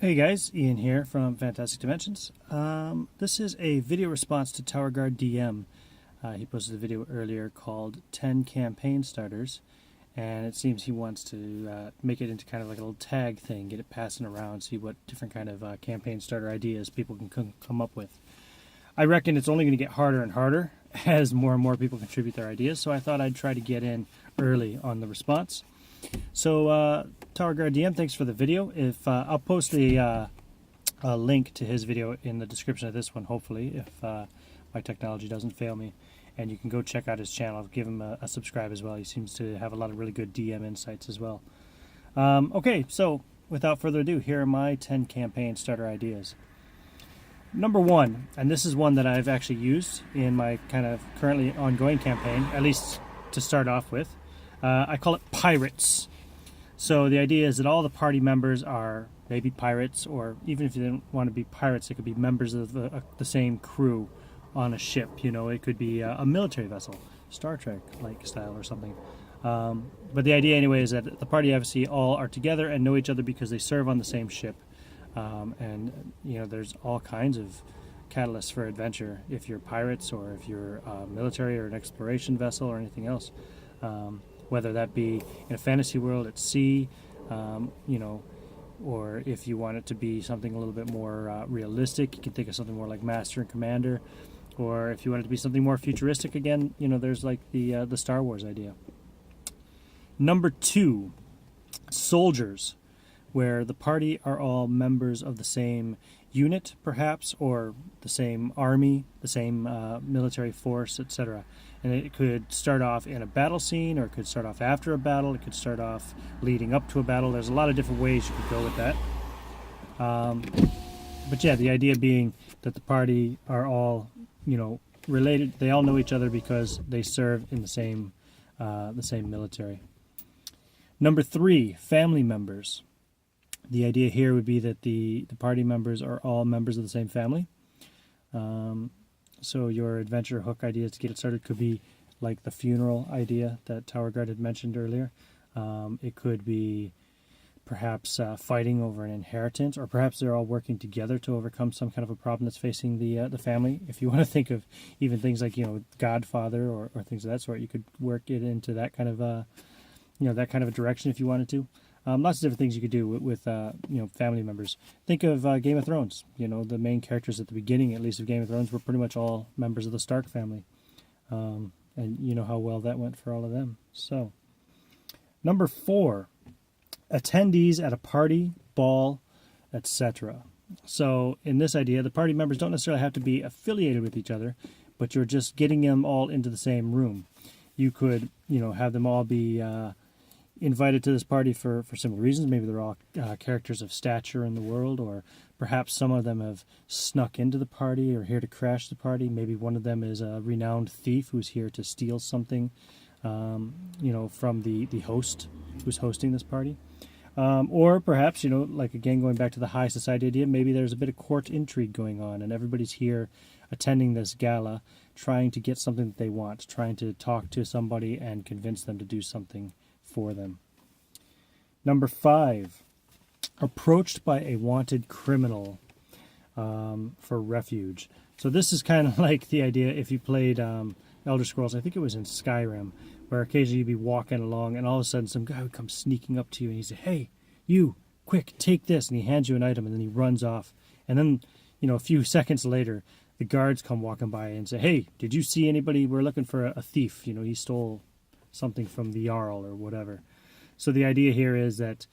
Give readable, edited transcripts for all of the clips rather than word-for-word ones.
Hey guys, Ian here from Fantastic Dimensions. This is a video response to Tower Guard DM. He posted a video earlier called 10 Campaign Starters, and it seems he wants to make it into kind of like a little tag thing, get it passing around, see what different kind of campaign starter ideas people can come up with. I reckon it's only going to get harder and harder as more and more people contribute their ideas, so I thought I'd try to get in early on the response. So, Tower Guard DM, thanks for the video. If I'll post a link to his video in the description of this one, hopefully, if my technology doesn't fail me. And you can go check out his channel. Give him a subscribe as well. He seems to have a lot of really good DM insights as well. Okay, so without further ado, here are my 10 campaign starter ideas. Number one, and this is one that I've actually used in my kind of currently ongoing campaign, at least to start off with. I call it Pirates. So the idea is that all the party members are maybe pirates, or even if you didn't want to be pirates, it could be members of the same crew on a ship. You know, it could be a military vessel, Star Trek-like style or something. But the idea anyway is that the party obviously all are together and know each other because they serve on the same ship. And, you know, there's all kinds of catalysts for adventure if you're pirates or if you're military or an exploration vessel or anything else. Whether that be in a fantasy world at sea, you know, or if you want it to be something a little bit more realistic, you can think of something more like Master and Commander. Or if you want it to be something more futuristic, again, you know, there's like the Star Wars idea. Number two, soldiers, where the party are all members of the same unit, perhaps, or the same army, the same military force, etc. And it could start off in a battle scene, or it could start off after a battle. It could start off leading up to a battle. There's a lot of different ways you could go with that. But yeah, the idea being that the party are all, you know, related. They all know each other because they serve in the same military. Number three, family members. The idea here would be that the party members are all members of the same family. So your adventure hook idea to get it started could be like the funeral idea that Tower Guard had mentioned earlier. It could be perhaps fighting over an inheritance, or perhaps they're all working together to overcome some kind of a problem that's facing the family. If you want to think of even things like, you know, Godfather or things of that sort, you could work it into that kind of you know, that kind of a direction if you wanted to. Lots of different things you could do with you know, family members. Think of Game of Thrones. You know, the main characters at the beginning, at least, of Game of Thrones were pretty much all members of the Stark family. And you know how well that went for all of them. So, number four, attendees at a party, ball, etc. So, in this idea, the party members don't necessarily have to be affiliated with each other, but you're just getting them all into the same room. You could, you know, have them all be invited to this party for similar reasons. Maybe they're all characters of stature in the world, or perhaps some of them have snuck into the party or here to crash the party. Maybe one of them is a renowned thief who's here to steal something, you know, from the host who's hosting this party. Or perhaps, you know, like again, going back to the high society idea, maybe there's a bit of court intrigue going on and everybody's here attending this gala, trying to get something that they want, trying to talk to somebody and convince them to do something for them. Number five, approached by a wanted criminal for refuge. So this is kind of like the idea if you played Elder Scrolls, I think it was in Skyrim, where occasionally you'd be walking along and all of a sudden some guy would come sneaking up to you and he'd say, "Hey, you, quick, take this," and he hands you an item and then he runs off. And then, you know, a few seconds later, the guards come walking by and say, "Hey, did you see anybody? We're looking for a thief. You know, he stole something from the Jarl," or whatever. So the idea here is that,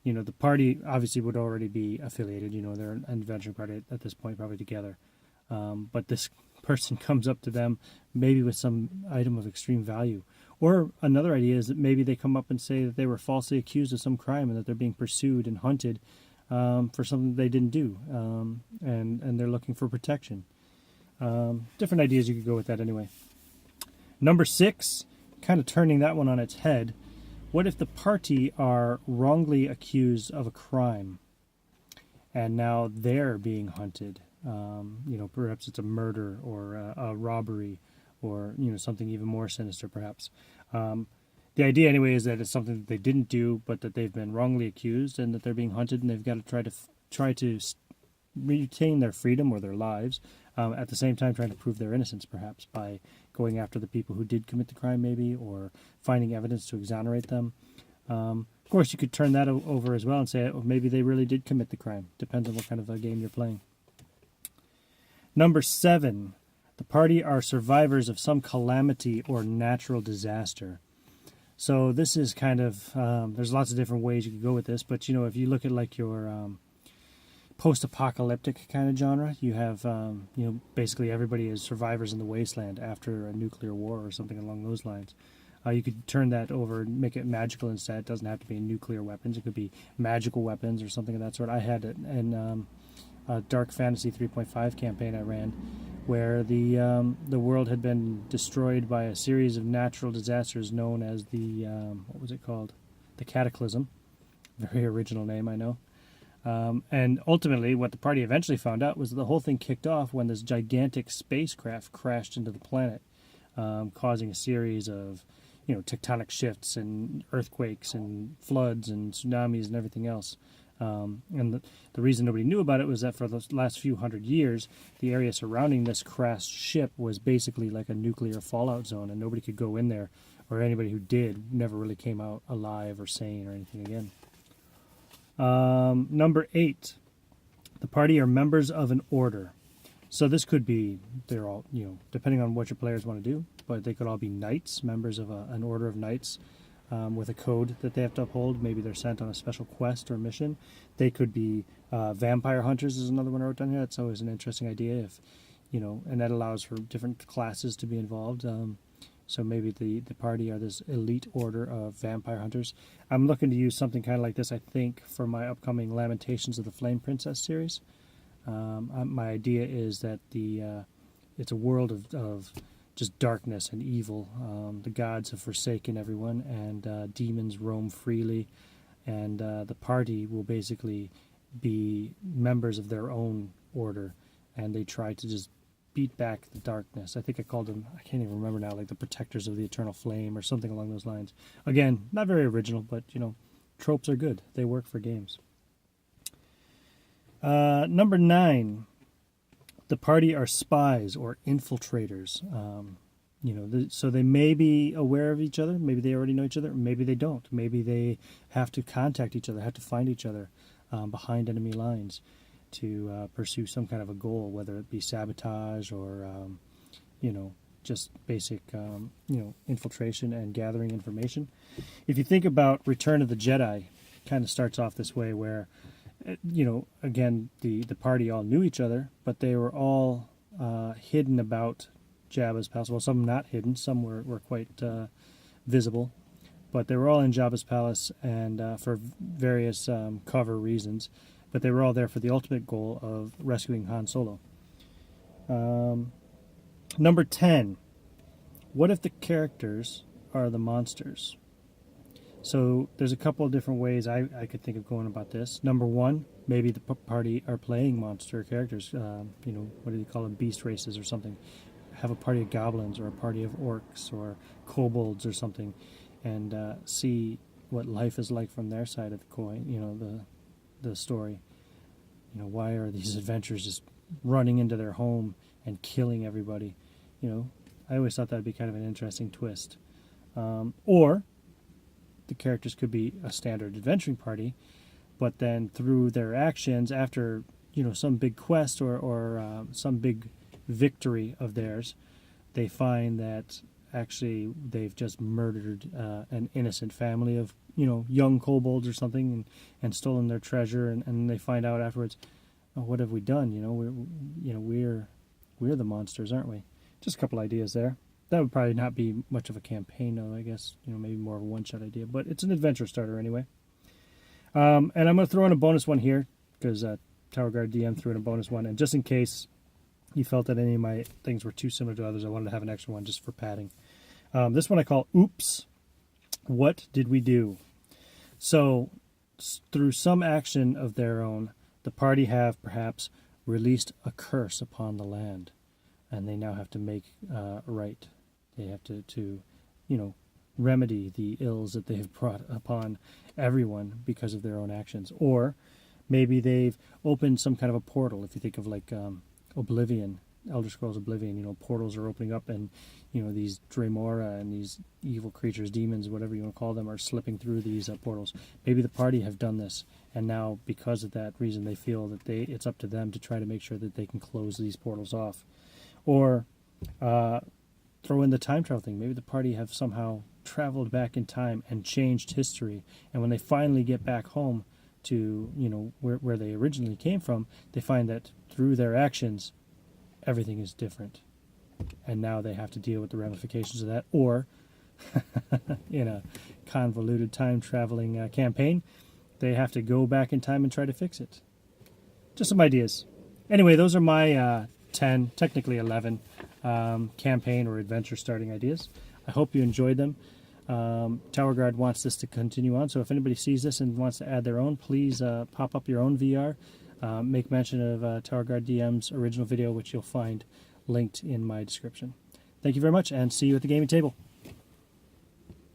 you know, the party obviously would already be affiliated. You know, they're an adventure party at this point, probably together. But this person comes up to them maybe with some item of extreme value. Or another idea is that maybe they come up and say that they were falsely accused of some crime and that they're being pursued and hunted for something they didn't do. And they're looking for protection. Different ideas you could go with that anyway. Number six, kind of turning that one on its head. What if the party are wrongly accused of a crime and now they're being hunted? You know, perhaps it's a murder or a robbery, or, you know, something even more sinister perhaps. The idea anyway is that it's something that they didn't do, but that they've been wrongly accused and that they're being hunted and they've got to try to try to retain their freedom or their lives, at the same time trying to prove their innocence, perhaps by going after the people who did commit the crime, maybe, or finding evidence to exonerate them. Of course, you could turn that over as well and say, oh, maybe they really did commit the crime. Depends on what kind of a game you're playing. Number 7, the party are survivors of some calamity or natural disaster. So this is kind of, there's lots of different ways you could go with this, but if you look at like your post-apocalyptic kind of genre, you have, basically everybody is survivors in the wasteland after a nuclear war or something along those lines. You could turn that over and make it magical instead. It doesn't have to be nuclear weapons. It could be magical weapons or something of that sort. I had it in a Dark Fantasy 3.5 campaign I ran, where the world had been destroyed by a series of natural disasters known as the what was it called? The Cataclysm. Very original name, I know. And ultimately, what the party eventually found out was that the whole thing kicked off when this gigantic spacecraft crashed into the planet, causing a series of tectonic shifts and earthquakes and floods and tsunamis and everything else. And the reason nobody knew about it was that for the last few hundred years, the area surrounding this crashed ship was basically like a nuclear fallout zone, and nobody could go in there, or anybody who did never really came out alive or sane or anything again. Number 8, the party are members of an order. So this could be, they're all, depending on what your players want to do, but they could all be knights, members of an order of knights, with a code that they have to uphold. Maybe they're sent on a special quest or mission. They could be vampire hunters is another one I wrote down here. That's always an interesting idea, if and that allows for different classes to be involved. So maybe the party are this elite order of vampire hunters. I'm looking to use something kind of like this, I think, for my upcoming Lamentations of the Flame Princess series. My idea is that it's a world of just darkness and evil. The gods have forsaken everyone, and demons roam freely, and the party will basically be members of their own order, and they try to just beat back the darkness. I think I called them, I can't even remember now, like the Protectors of the Eternal Flame or something along those lines. Again, not very original, but tropes are good. They work for games. Number 9, the party are spies or infiltrators. So they may be aware of each other. Maybe they already know each other. Maybe they don't. Maybe they have to contact each other, have to find each other behind enemy lines to pursue some kind of a goal, whether it be sabotage or, just basic, infiltration and gathering information. If you think about Return of the Jedi, it kind of starts off this way where, again, the party all knew each other, but they were all hidden about Jabba's palace. Well, some not hidden, some were quite visible, but they were all in Jabba's palace and for various cover reasons. But they were all there for the ultimate goal of rescuing Han Solo. Number 10, what if the characters are the monsters? So there's a couple of different ways I could think of going about this. Number 1, maybe the party are playing monster characters. What do you call them? Beast races or something. Have a party of goblins or a party of orcs or kobolds or something, and see what life is like from their side of the coin. The story. Why are these adventurers just running into their home and killing everybody? I always thought that'd be kind of an interesting twist. Or the characters could be a standard adventuring party, but then through their actions, after some big quest or some big victory of theirs, they find that actually they've just murdered an innocent family of young kobolds or something, and stolen their treasure, and they find out afterwards, oh, what have we done? We're the monsters, aren't we? Just a couple ideas there. That would probably not be much of a campaign, though. I guess maybe more of a one-shot idea, but it's an adventure starter anyway. And I'm going to throw in a bonus one here because Tower Guard DM threw in a bonus one, and just in case you felt that any of my things were too similar to others, I wanted to have an extra one just for padding. This one I call Oops, What Did We Do? So, through some action of their own, the party have perhaps released a curse upon the land, and they now have to make right. They have to remedy the ills that they have brought upon everyone because of their own actions. Or Maybe they've opened some kind of a portal. If you think of like Oblivion, Elder Scrolls Oblivion, you know, portals are opening up, and you know, these Dremora and these evil creatures, demons, whatever you want to call them, are slipping through these portals. Maybe the party have done this, and now because of that reason, they feel that it's up to them to try to make sure that they can close these portals off. Or throw in the time travel thing. Maybe the party have somehow traveled back in time and changed history, and when they finally get back home to, you know, where they originally came from, they find that through their actions everything is different, and now they have to deal with the ramifications of that. Or in a convoluted time traveling campaign, they have to go back in time and try to fix it. Just some ideas. Anyway, those are my 10, technically 11 campaign or adventure starting ideas. I hope you enjoyed them. Tower Guard wants this to continue on, so if anybody sees this and wants to add their own, please pop up your own VR. Make mention of Tower Guard DM's original video, which you'll find linked in my description. Thank you very much, and see you at the gaming table.